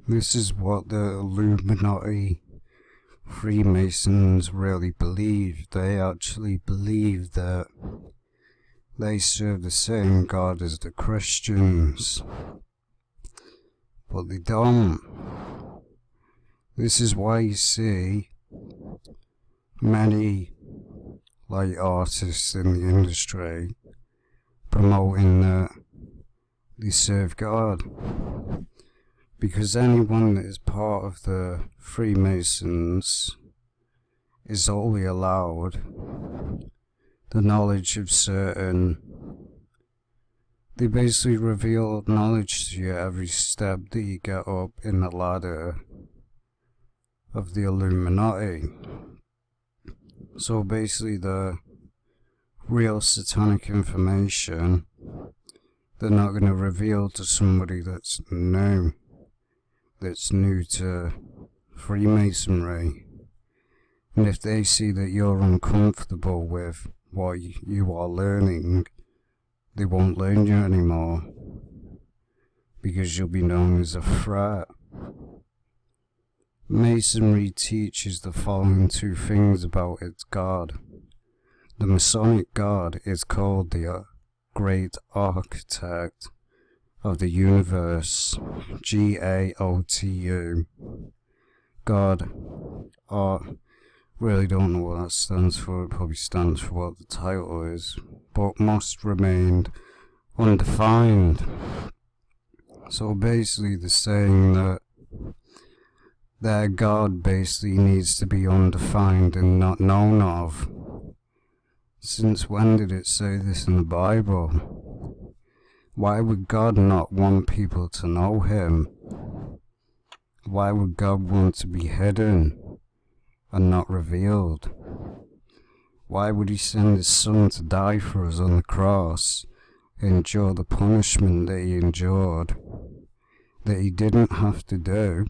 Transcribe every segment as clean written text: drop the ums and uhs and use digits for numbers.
This is what the Illuminati Freemasons really believe. They actually believe that they serve the same God as the Christians, but they don't. This is why you see many artists in the industry promoting that they serve God, because anyone that is part of the Freemasons is only allowed the knowledge of certain. They basically reveal knowledge to you every step that you get up in the ladder of the Illuminati. So basically the real satanic information they're not going to reveal to somebody that's new to Freemasonry. And if they see that you're uncomfortable with what you are learning, they won't learn you anymore, because you'll be known as a threat. Masonry teaches the following two things about its God. The Masonic God is called the Great Architect of the Universe, G-A-O-T-U. God, really don't know what that stands for. It probably stands for what the title is, but must remain undefined. So basically they're saying that their God basically needs to be undefined and not known of. Since when did it say this in the Bible? Why would God not want people to know Him? Why would God want to be hidden and not revealed? Why would He send His Son to die for us on the cross, endure the punishment that He endured, that He didn't have to do?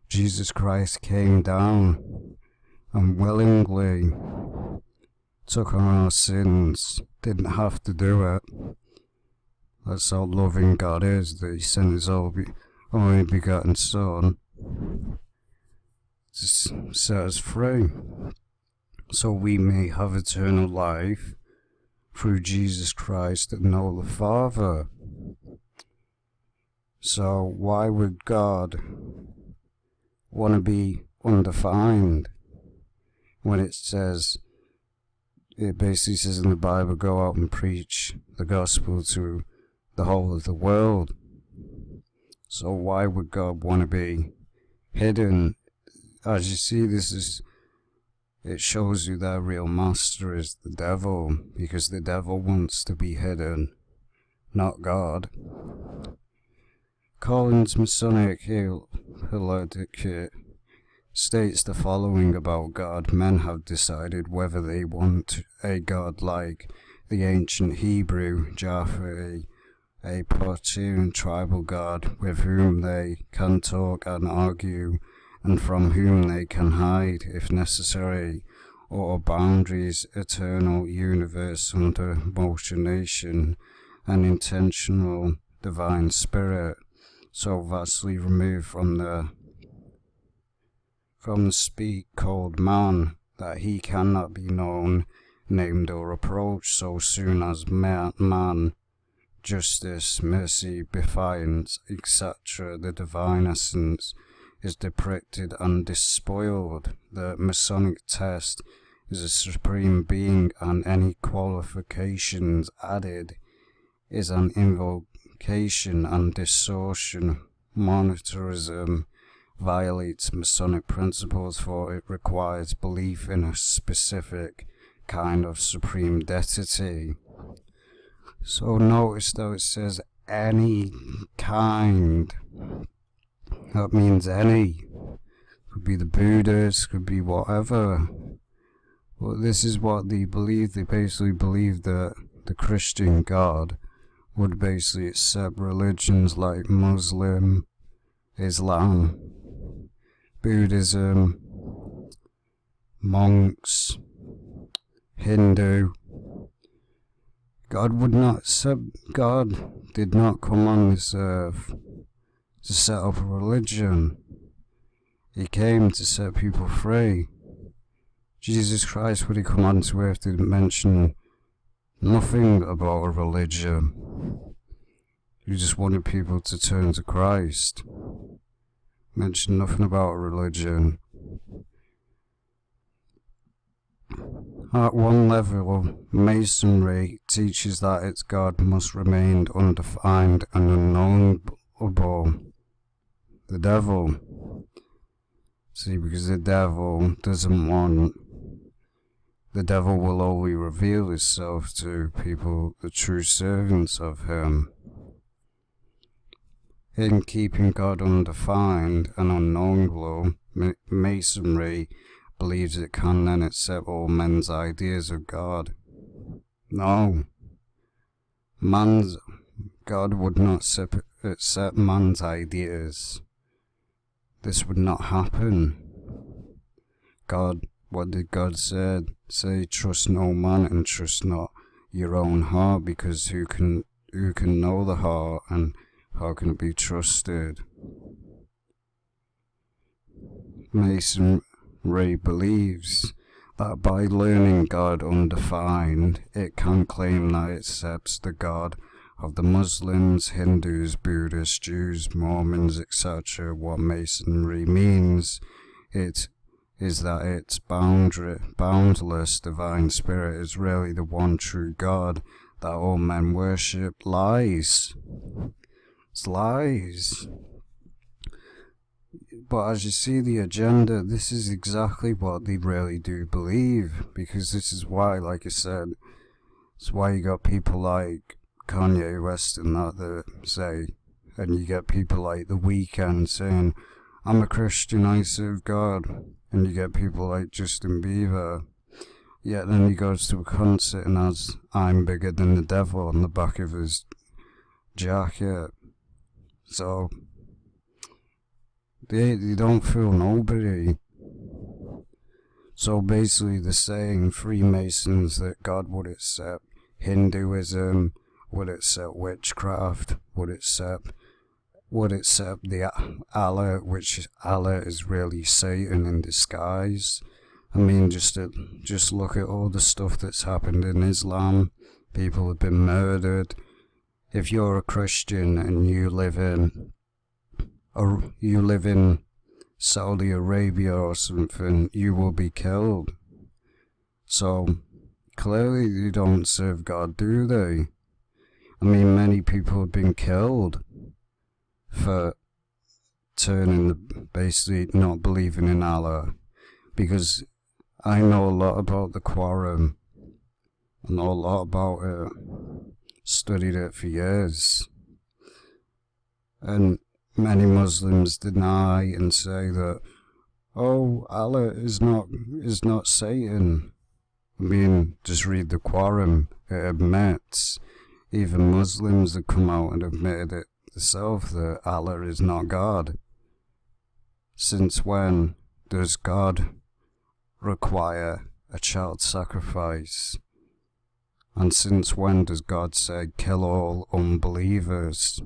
Jesus Christ came down and willingly took on our sins, didn't have to do it. That's how loving God is, that He sent His only begotten Son to set us free, so we may have eternal life through Jesus Christ and know the Father. So why would God want to be undefined when it basically says in the Bible, go out and preach the gospel to the whole of the world? So why would God want to be hidden? As you see, it shows you their real master is the devil, because the devil wants to be hidden, not God. Collins' Masonic Heraldicate states the following about God. Men have decided whether they want a God like the ancient Hebrew Jahwe, a Protean tribal God with whom they can talk and argue and from whom they can hide if necessary, or a boundaries eternal universe under motionation, an intentional divine spirit, so vastly removed from the speak called man that he cannot be known, named or approached so soon as man, justice, mercy, defiance, etc. The divine essence is depicted and despoiled. The Masonic test is a supreme being, and any qualifications added is an invocation and distortion. Monetarism violates Masonic principles, for it requires belief in a specific kind of supreme deity. So notice though it says any kind. That means any. Could be the Buddhists, could be whatever. But this is what they believe. They basically believe that the Christian God would basically accept religions like Muslim, Islam, Buddhism, monks, Hindu. God would not accept. God did not come on this earth to set up a religion. He came to set people free. Jesus Christ, when he come onto earth, didn't mention nothing about a religion. He just wanted people to turn to Christ. Mentioned nothing about a religion. At one level, Masonry teaches that its God must remain undefined and unknowable. The devil. See, because the devil doesn't want... The devil will only reveal himself to people, the true servants of him. In keeping God undefined and unknowable, Masonry believes it can then accept all men's ideas of God. No. God would not accept man's ideas. This would not happen. What did God say? Trust no man and trust not your own heart, because who can know the heart, and how can it be trusted? Masonry believes that by learning God undefined, it can claim that it accepts the God of the Muslims, Hindus, Buddhists, Jews, Mormons, etc. What Masonry means, it is that its boundless divine spirit is really the one true God that all men worship. Lies. It's lies. But as you see the agenda, this is exactly what they really do believe, because this is why, like I said, it's why you got people like Kanye West and that say, and you get people like The Weeknd saying, I'm a Christian, I serve God, and you get people like Justin Bieber, yet then he goes to a concert and has I'm bigger than the devil on the back of his jacket. So they don't fool nobody. So basically they're saying, Freemasons, that God would accept Hinduism, would accept witchcraft, would accept the Allah, which Allah is really Satan in disguise. I mean, just look at all the stuff that's happened in Islam. People have been murdered. If you're a Christian and you live in Saudi Arabia or something, you will be killed. So clearly they don't serve God, do they? I mean, many people have been killed for basically not believing in Allah, because I know a lot about the Quran. I know a lot about it. Studied it for years. And many Muslims deny and say that, oh, Allah is not Satan. I mean, just read the Quran. It admits, even Muslims have come out and admitted it themselves, that Allah is not God. Since when does God require a child sacrifice? And since when does God say, kill all unbelievers?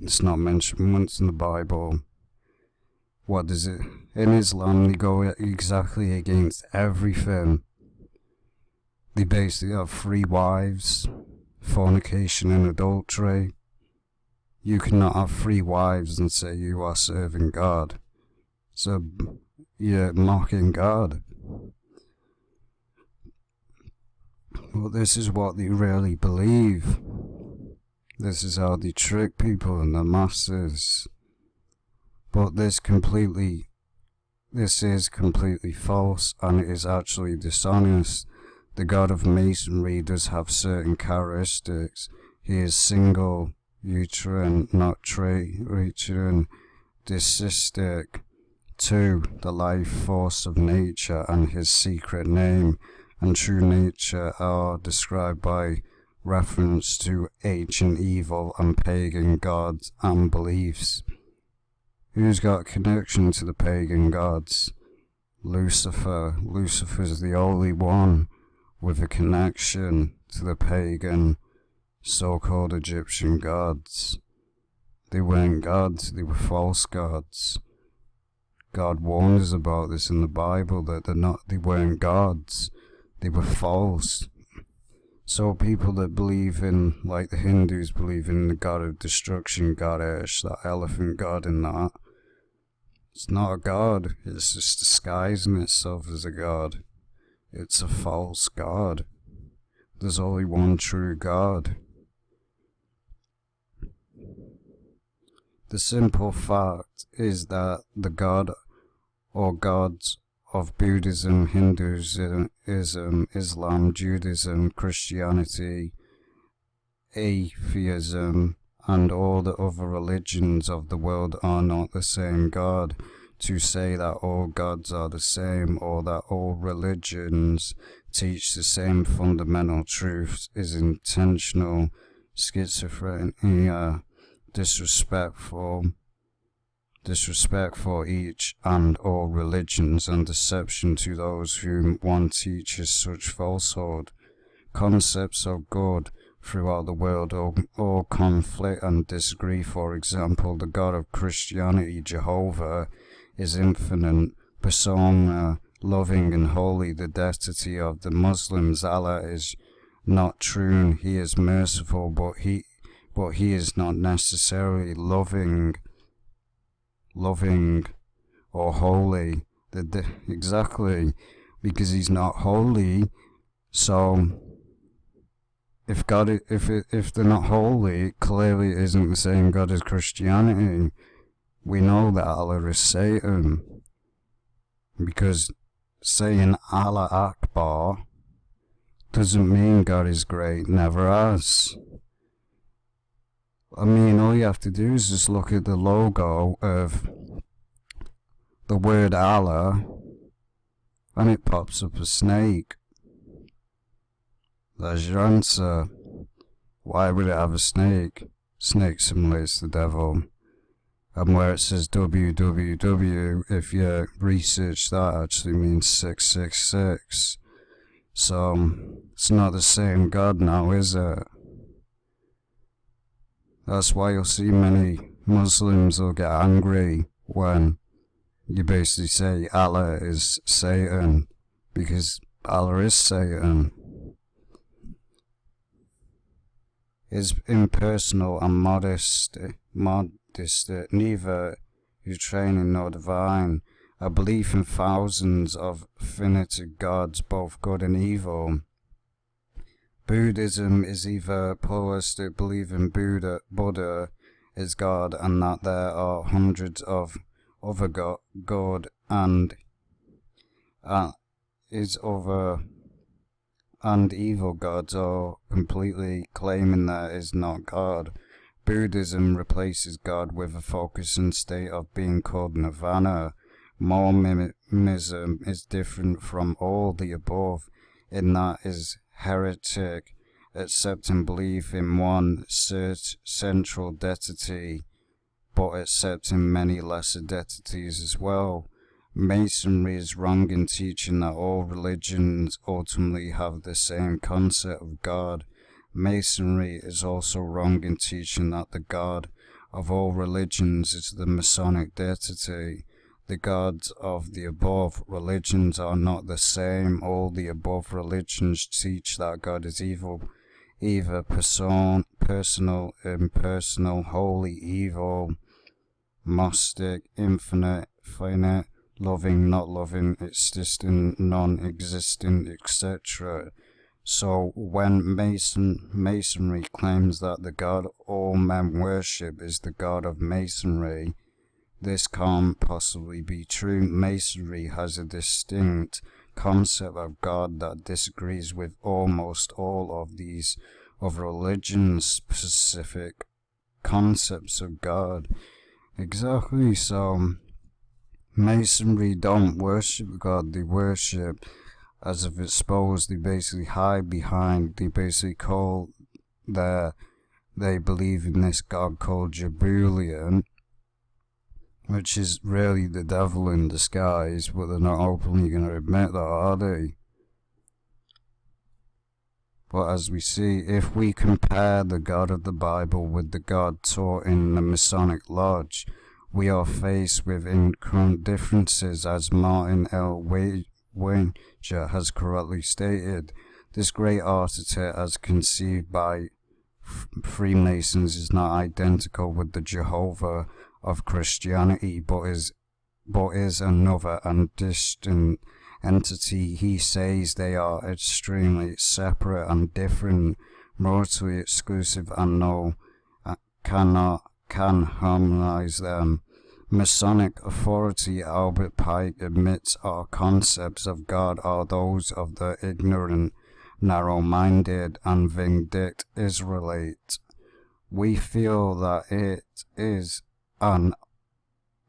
It's not mentioned once in the Bible. What does it? In Islam, they go exactly against everything. They basically have 3 wives, fornication and adultery. You cannot have 3 wives and say you are serving God. So you're mocking God. Well, this is what they really believe. This is how they trick people and the masses. But this is completely false, and it is actually dishonest. The God of Masonry does have certain characteristics. He is single, uterine, not uterine, dysistic. 2. The life force of nature and his secret name and true nature are described by reference to ancient evil and pagan gods and beliefs. Who's got connection to the pagan gods? Lucifer. Lucifer's the only one with a connection to the pagan so-called Egyptian gods. They weren't gods, they were false gods. God warned us about this in the Bible, that they weren't gods, they were false. So people that believe in, like the Hindus believe in the god of destruction, Ganesh, that elephant god and that, it's not a god, it's just disguising itself as a god. It's a false god. There's only one true God. The simple fact is that the God or gods of Buddhism, Hinduism, Islam, Judaism, Christianity, atheism, and all the other religions of the world are not the same God. To say that all gods are the same, or that all religions teach the same fundamental truths, is intentional schizophrenia, disrespectful for each and all religions, and deception to those whom one teaches such falsehood. Concepts of God throughout the world all conflict and disagree. For example, the God of Christianity, Jehovah, is infinite, persona, loving and holy. The deity of the Muslims, Allah, is not true. He is merciful, but he is not necessarily loving or holy. Exactly, because he's not holy. So if they're not holy, it clearly isn't the same God as Christianity. We know that Allah is Satan, because saying Allah Akbar doesn't mean God is great, never has. I mean, all you have to do is just look at the logo of the word Allah, and it pops up a snake. There's your answer. Why would it have a snake? Snake simulates the devil. And where it says www, if you research that, actually means 666. So, it's not the same God now, is it? That's why you'll see many Muslims will get angry when you basically say Allah is Satan, because Allah is Satan. Is impersonal and modest, neither your training nor divine. A belief in thousands of finite gods, both good and evil. Buddhism is either pluralistic belief in Buddha is God, and that there are hundreds of other God and evil gods, or completely claiming there is not God. Buddhism replaces God with a focus and state of being called nirvana. Mormonism is different from all the above in that is heretic, accepting belief in one central deity, but accepting many lesser deities as well. Masonry is wrong in teaching that all religions ultimately have the same concept of God. Masonry is also wrong in teaching that the God of all religions is the Masonic deity. The gods of the above religions are not the same. All the above religions teach that God is either personal, impersonal, holy, evil, Gnostic, infinite, finite, loving, not loving, existing, non-existent, etc. So when Masonry claims that the God all men worship is the God of Masonry, this can't possibly be true. Masonry has a distinct concept of God that disagrees with almost all of these of religion's specific concepts of God. Exactly, so Masonry don't worship God, they worship as if it's supposed. They basically hide behind, they basically call they believe in this God called Jabulian, which is really the devil in disguise, but they're not openly going to admit that, are they? But as we see, if we compare the God of the Bible with the God taught in the Masonic Lodge, we are faced with incredible differences, as Martin L. Wager has correctly stated. This great architect, as conceived by Freemasons, is not identical with the Jehovah of Christianity, but is another and distant entity. He says they are extremely separate and different, morally exclusive, and can harmonize them. Masonic authority Albert Pike admits our concepts of God are those of the ignorant, narrow-minded, and vindictive Israelite. We feel that it is an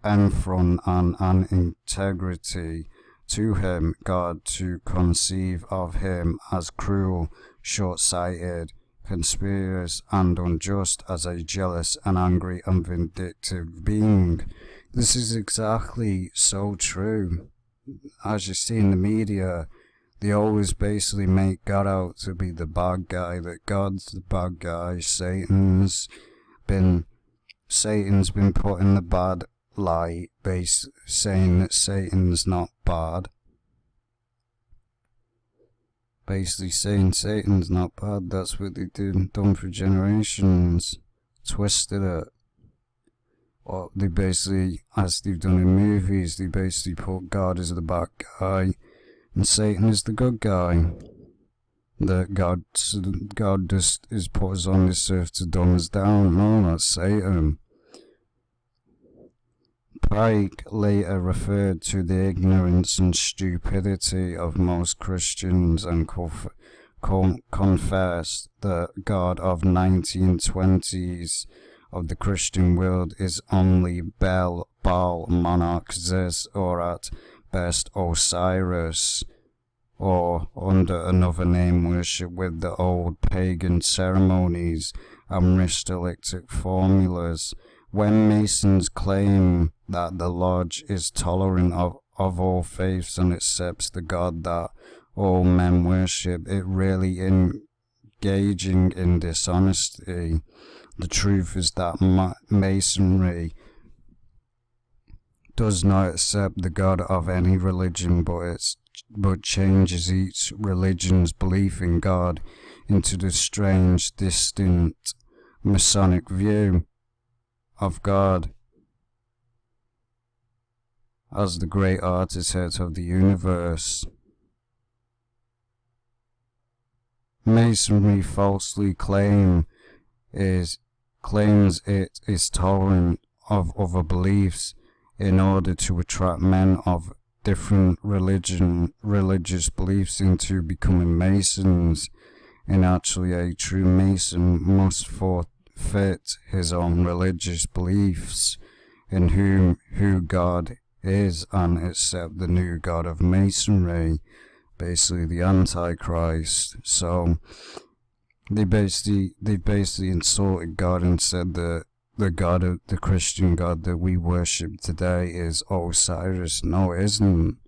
affront and an integrity to him, God, to conceive of him as cruel, short-sighted, conspiracious, and unjust, as a jealous and angry and vindictive being. This is exactly so true. As you see in the media, they always basically make God out to be the bad guy, that God's the bad guy, Satan's been put in the bad light, saying that Satan's not bad. Basically saying Satan's not bad. That's what they done for generations. Twisted it. Or they basically, as they've done in movies, they basically put God as the bad guy and Satan is the good guy. That God just is put us on this earth to dumb us down. No, that's Satan. Pike later referred to the ignorance and stupidity of most Christians and confessed that God of 1920s of the Christian world is only Baal monarch Zeus, or at best Osiris, or under another name worship with the old pagan ceremonies and ritualistic formulas. When Masons claim that the Lodge is tolerant of all faiths and accepts the God that all men worship, it really engaging in dishonesty. The truth is that Masonry does not accept the God of any religion, but changes each religion's belief in God into the strange, distinct Masonic view of God as the great architect of the universe. Masonry falsely claims it is tolerant of other beliefs in order to attract men of different religious beliefs into becoming Masons. And actually, a true Mason must forfeit his own religious beliefs in who God is and accept the new God of Masonry, basically the Antichrist. So they basically insulted God and said that the Christian God that we worship today is Osiris. No, it isn't.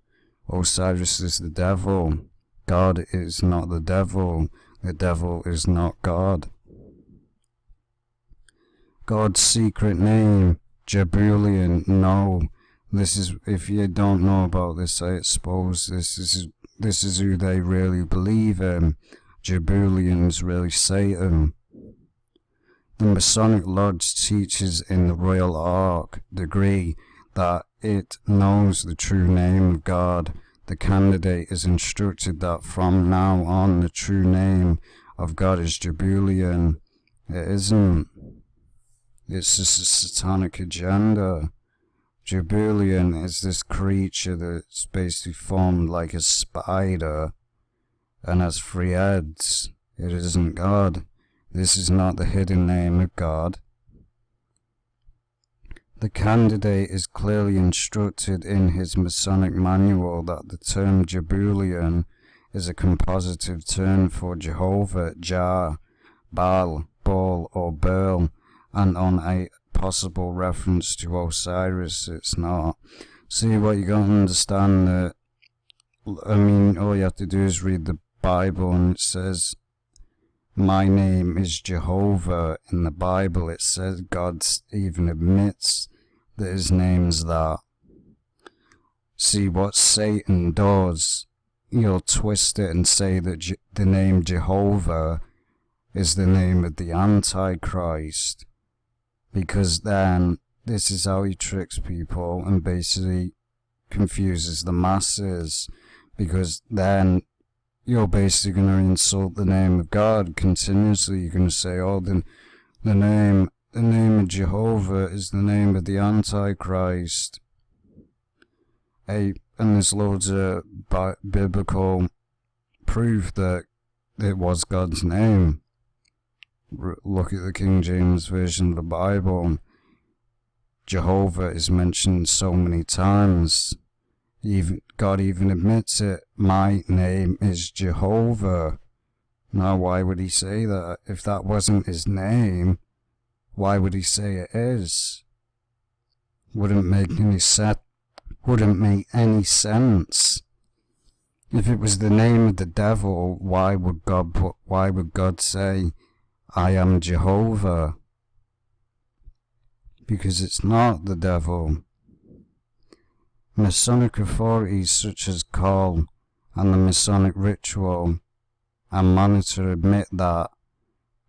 Osiris is the devil. God is not the devil. The devil is not God. God's secret name, Jebulian. No, this is, if you don't know about this, I expose this is who they really believe in. Jebulian's really Satan. The Masonic Lodge teaches in the Royal Ark degree that it knows the true name of God. The candidate is instructed that from now on the true name of God is Jebulian. It isn't. It's just a satanic agenda. Jebulian is this creature that's basically formed like a spider and has 3 heads. It isn't God. This is not the hidden name of God. The candidate is clearly instructed in his Masonic manual that the term Jebulian is a compositive term for Jehovah, Jah, Baal, Baal, or Baal, and on a possible reference to Osiris. It's not. See, what you gotta understand that, I mean, all you have to do is read the Bible, and it says My name is Jehovah. In the Bible it says God even admits that his name's that. See what Satan does, he'll twist it and say that the name Jehovah is the name of the Antichrist, because then this is how he tricks people and basically confuses the masses, because then you're basically going to insult the name of God continuously. You're going to say, oh, the name of Jehovah is the name of the Antichrist. And there's loads of biblical proof that it was God's name. Look at the King James Version of the Bible. Jehovah is mentioned so many times. God even admits it. My name is Jehovah. Now, why would he say that? If that wasn't his name, why would he say it is? Wouldn't make any sense. If it was the name of the devil, why would God say, I am Jehovah? Because it's not the devil. Masonic authorities such as Call and the Masonic Ritual and Monitor admit that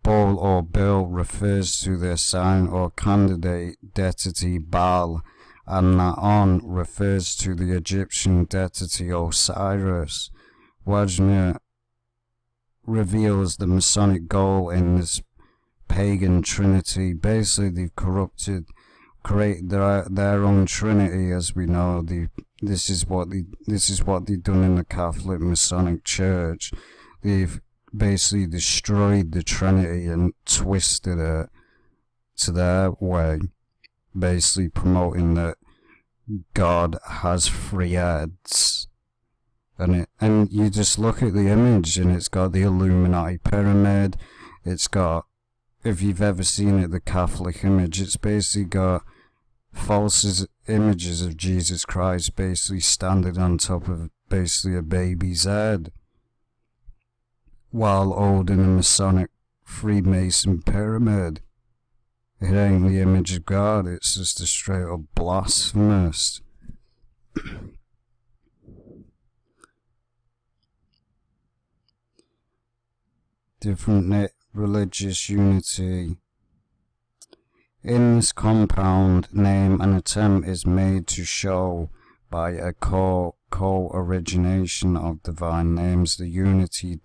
Baal or Bill refers to their sign or candidate deity Baal, and that On refers to the Egyptian deity Osiris. Wagner reveals the Masonic goal in this pagan trinity. Basically, they've created their own trinity, as we know. This is what they've done in the Catholic Masonic Church. They've basically destroyed the Trinity and twisted it to their way, basically promoting that God has three heads. And you just look at the image and it's got the Illuminati pyramid. It's got, if you've ever seen it, the Catholic image, it's basically got false images of Jesus Christ basically standing on top of basically a baby's head, while holding a Masonic Freemason pyramid. It ain't the image of God, it's just a straight up blasphemous. Different religious unity. In this compound name, an attempt is made to show by a co-origination of divine names the unity,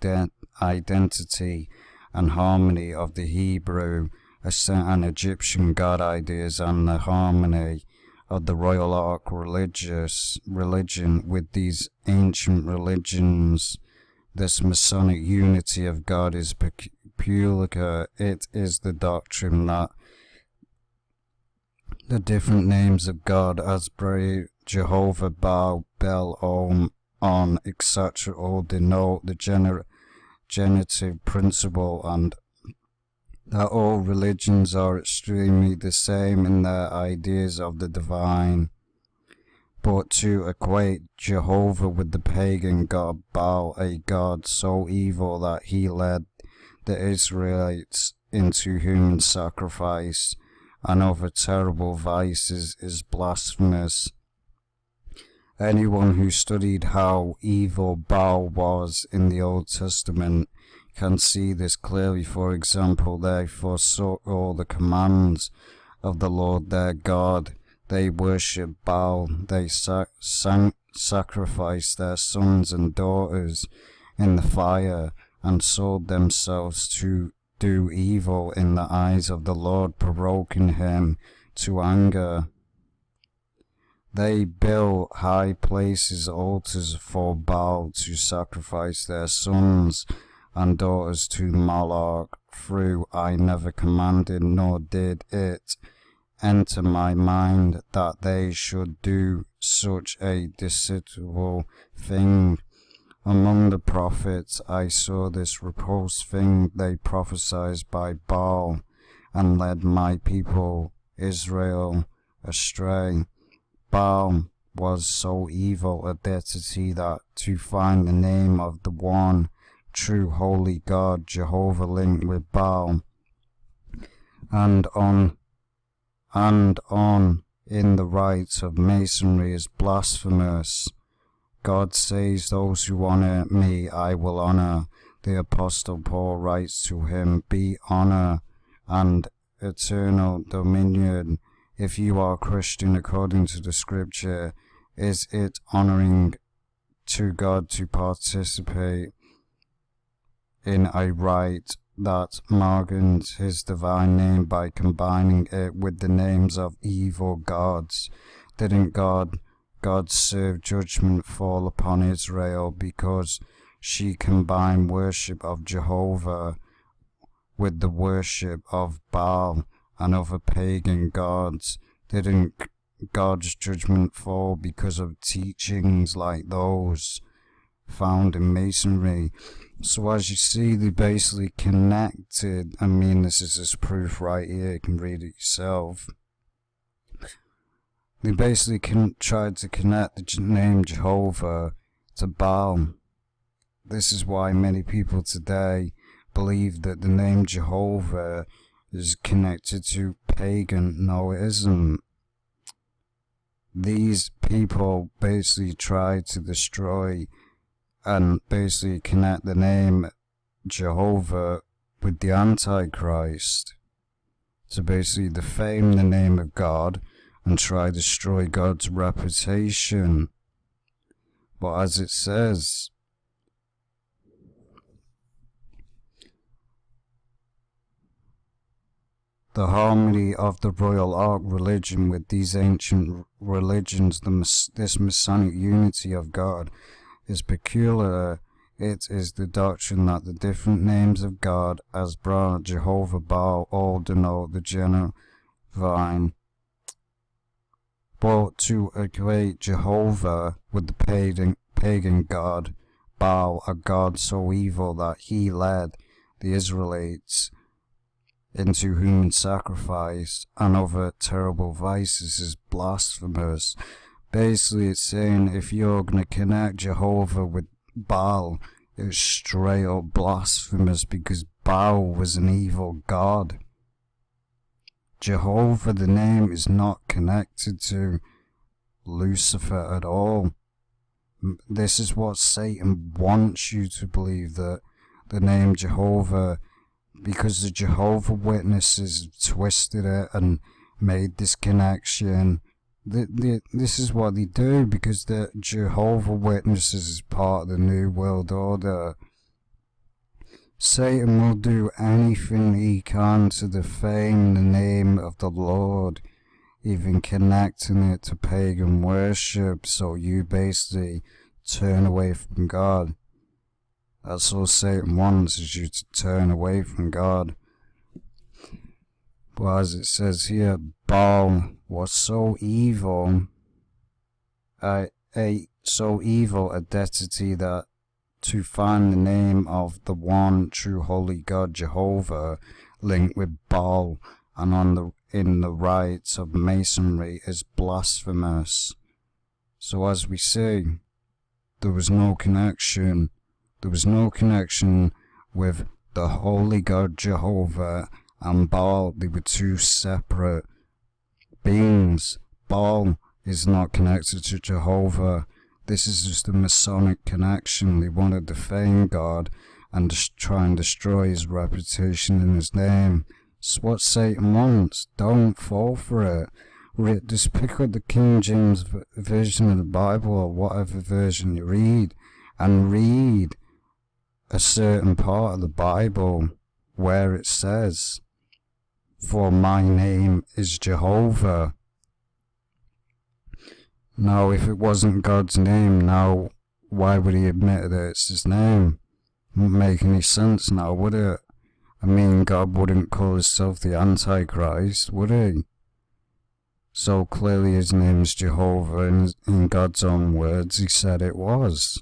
identity, and harmony of the Hebrew and Egyptian God ideas, and the harmony of the Royal Ark religion with these ancient religions. This Masonic unity of God is peculiar. It is the doctrine that the different names of God, as Jehovah, Baal, Bel, On, etc., all denote the genitive principle, and that all religions are extremely the same in their ideas of the divine. But to equate Jehovah with the pagan god Baal, a god so evil that he led the Israelites into human sacrifice and other terrible vices, is blasphemous. Anyone who studied how evil Baal was in the Old Testament can see this clearly. For example, they forsook all the commands of the Lord their God. They worshipped Baal. They sacrificed their sons and daughters in the fire and sold themselves to do evil in the eyes of the Lord, provoking him to anger. They built high places, altars for Baal, to sacrifice their sons and daughters to Moloch. Through I never commanded, nor did it enter my mind that they should do such a despicable thing. Among the prophets I saw this repulsed thing. They prophesied by Baal and led my people Israel astray. Baal was so evil a deity that to find the name of the one true holy God, Jehovah, linked with Baal, and on in the rites of Masonry is blasphemous. God says, those who honor me I will honor. The Apostle Paul writes to him, be honor and eternal dominion. If you are Christian according to the scripture, is it honoring to God to participate in a rite that margins his divine name by combining it with the names of evil gods? Didn't God's serve judgment fall upon Israel because she combined worship of Jehovah with the worship of Baal and other pagan gods? Didn't God's judgment fall because of teachings like those found in Masonry? So as you see, they basically connected. I mean, this is this proof right here, you can read it yourself. They basically tried to connect the name Jehovah to Baal. This is why many people today believe that the name Jehovah is connected to pagan. No, it isn't. These people basically try to destroy and basically connect the name Jehovah with the Antichrist to basically defame the name of God and try to destroy God's reputation. But as it says, the harmony of the Royal Ark religion with these ancient religions, this Masonic unity of God, is peculiar. It is the doctrine that the different names of God, as Bra, Jehovah, Baal, all denote the genuine. But to equate Jehovah with the pagan god Baal, a god so evil that he led the Israelites into human sacrifice and other terrible vices, is blasphemous. Basically, it's saying if you're going to connect Jehovah with Baal, it's straight up blasphemous, because Baal was an evil god. Jehovah, the name, is not connected to Lucifer at all. This is what Satan wants you to believe, that the name Jehovah, because the Jehovah Witnesses twisted it and made this connection. This is what they do, because the Jehovah Witnesses is part of the New World Order. Satan will do anything he can to defame the name of the Lord, even connecting it to pagan worship, so you basically turn away from God. That's all Satan wants, is you to turn away from God. But as it says here, Baal was so evil, a deity that to find the name of the one true holy God Jehovah linked with Baal and in the rites of Masonry is blasphemous. So as we see, there was no connection. There was no connection with the holy God Jehovah and Baal. They were two separate beings. Baal is not connected to Jehovah. This is just a Masonic connection. They want to defame God and try and destroy his reputation and his name. It's what Satan wants. Don't fall for it. Just pick up the King James version of the Bible, or whatever version you read, and read a certain part of the Bible where it says, "For my name is Jehovah." Now, if it wasn't God's name, now why would he admit that it's his name? Wouldn't make any sense now, would it? I mean, God wouldn't call himself the Antichrist, would he? So clearly his name is Jehovah, and in God's own words he said it was.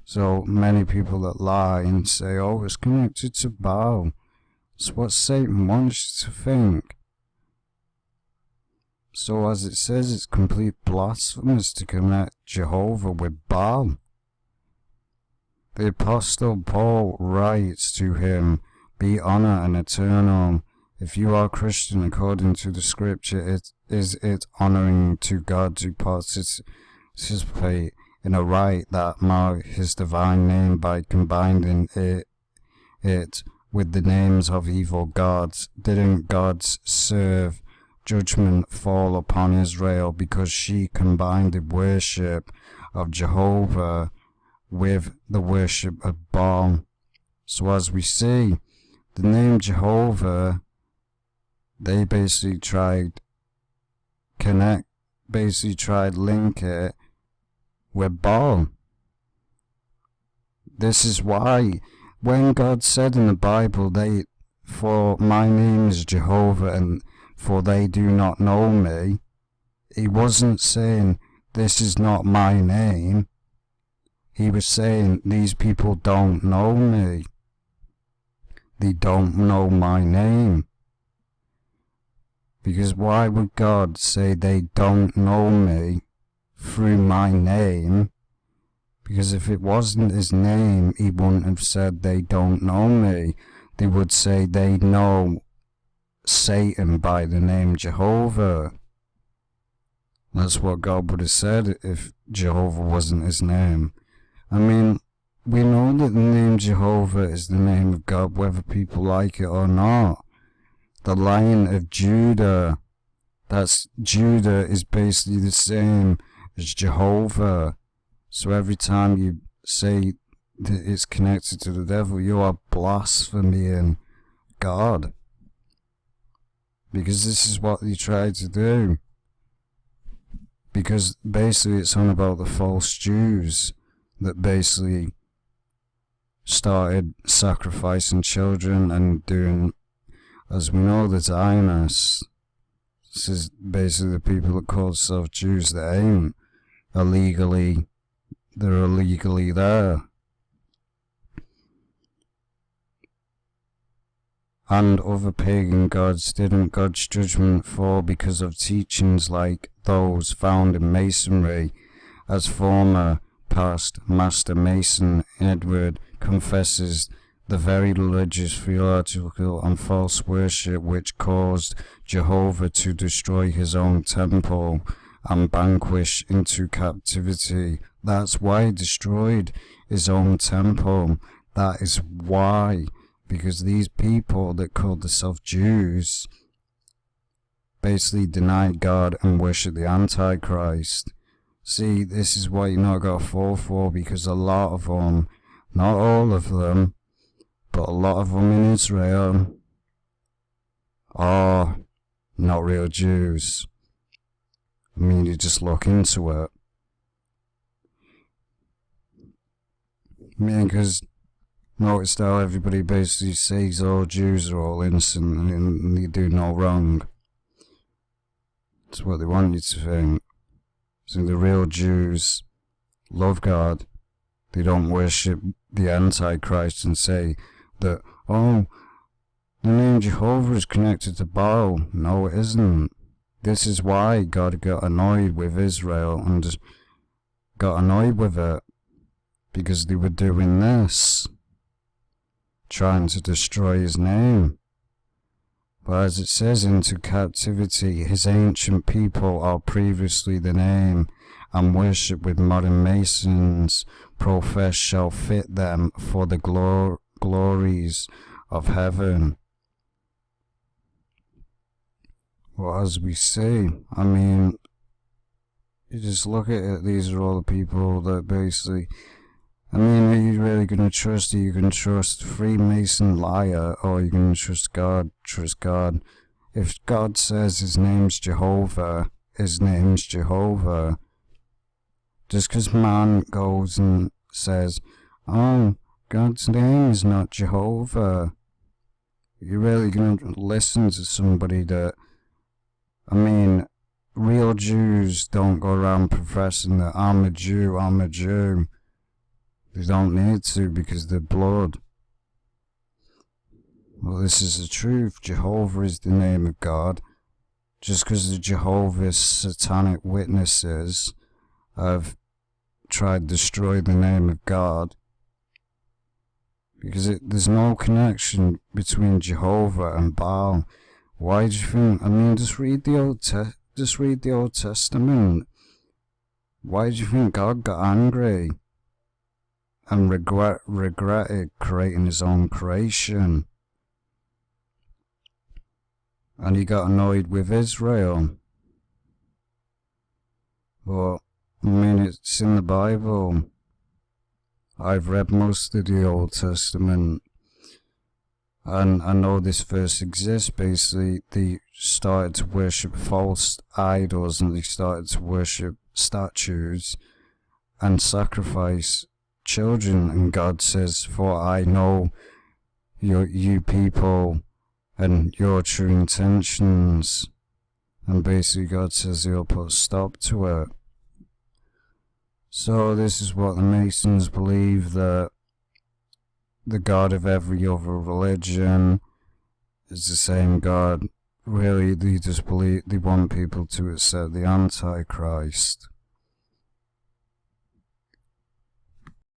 So many people that lie and say, oh, it's connected to Baal. It's what Satan wants you to think. So as it says, it's complete blasphemous to connect Jehovah with Baal. The Apostle Paul writes to him, "Be honor and eternal." If you are Christian according to the scripture, is it honoring to God to participate in a rite that mark his divine name by combining it with the names of evil gods? Didn't God's serve judgment fall upon Israel because she combined the worship of Jehovah with the worship of Baal? So as we see, the name Jehovah, they basically tried link it with Baal. This is why when God said in the Bible, "For my name is Jehovah, and for they do not know me," he wasn't saying, "This is not my name." He was saying, "These people don't know me. They don't know my name." Because why would God say they don't know me through my name? Because if it wasn't his name, he wouldn't have said they don't know me. They would say they know Satan by the name Jehovah. That's what God would have said if Jehovah wasn't his name. I mean, we know that the name Jehovah is the name of God, whether people like it or not. The Lion of Judah, Judah is basically the same as Jehovah. So every time you say that it's connected to the devil, you are blaspheming God. Because this is what they tried to do. Because basically it's on about the false Jews that basically started sacrificing children and doing, as we know, the Zionists. This is basically the people that call themselves Jews that ain't illegally, they're illegally there. And other pagan gods. Didn't God's judgment fall because of teachings like those found in Masonry, as former past Master Mason Edward confesses? The very religious, theological, and false worship which caused Jehovah to destroy his own temple and banquish into captivity. That's why he destroyed his own temple. That is why. Because these people that called themselves Jews basically denied God and worshipped the Antichrist. See, this is what you not got to fall for, because a lot of them, not all of them, but a lot of them in Israel are not real Jews. I mean, you just look into it. I mean, because notice how everybody basically says all Jews are all innocent and they do no wrong. That's what they want you to think. So the real Jews love God. They don't worship the Antichrist and say that, "Oh, the name Jehovah is connected to Baal." No, it isn't. This is why God got annoyed with Israel and just got annoyed with it. Because they were doing this. Trying to destroy his name. But as it says, into captivity, his ancient people are previously the name, and worship with modern Masons profess shall fit them for the glories of heaven. Well, as we see, I mean, you just look at it, these are all the people that basically, I mean, are you really going to trust? Are you going to trust Freemason liar, or are you going to trust God? Trust God. If God says his name's Jehovah, his name's Jehovah. Just because man goes and says, "Oh, God's name is not Jehovah," you're really going to listen to somebody that, I mean, real Jews don't go around professing that I'm a Jew, I'm a Jew. They don't need to, because they're blood. Well, this is the truth. Jehovah is the name of God. Just because the Jehovah's satanic witnesses have tried to destroy the name of God, because there's no connection between Jehovah and Baal. Why do you think? I mean, just read the Old Testament. Why do you think God got angry and regretted creating his own creation? And he got annoyed with Israel. But, I mean, it's in the Bible. I've read most of the Old Testament. And I know this verse exists. Basically, they started to worship false idols, and they started to worship statues and sacrifice children. And God says, "For I know you people and your true intentions." And basically God says he'll put a stop to it. So this is what the Masons believe, that the God of every other religion is the same God. Really, they just believe, they want people to accept the Antichrist.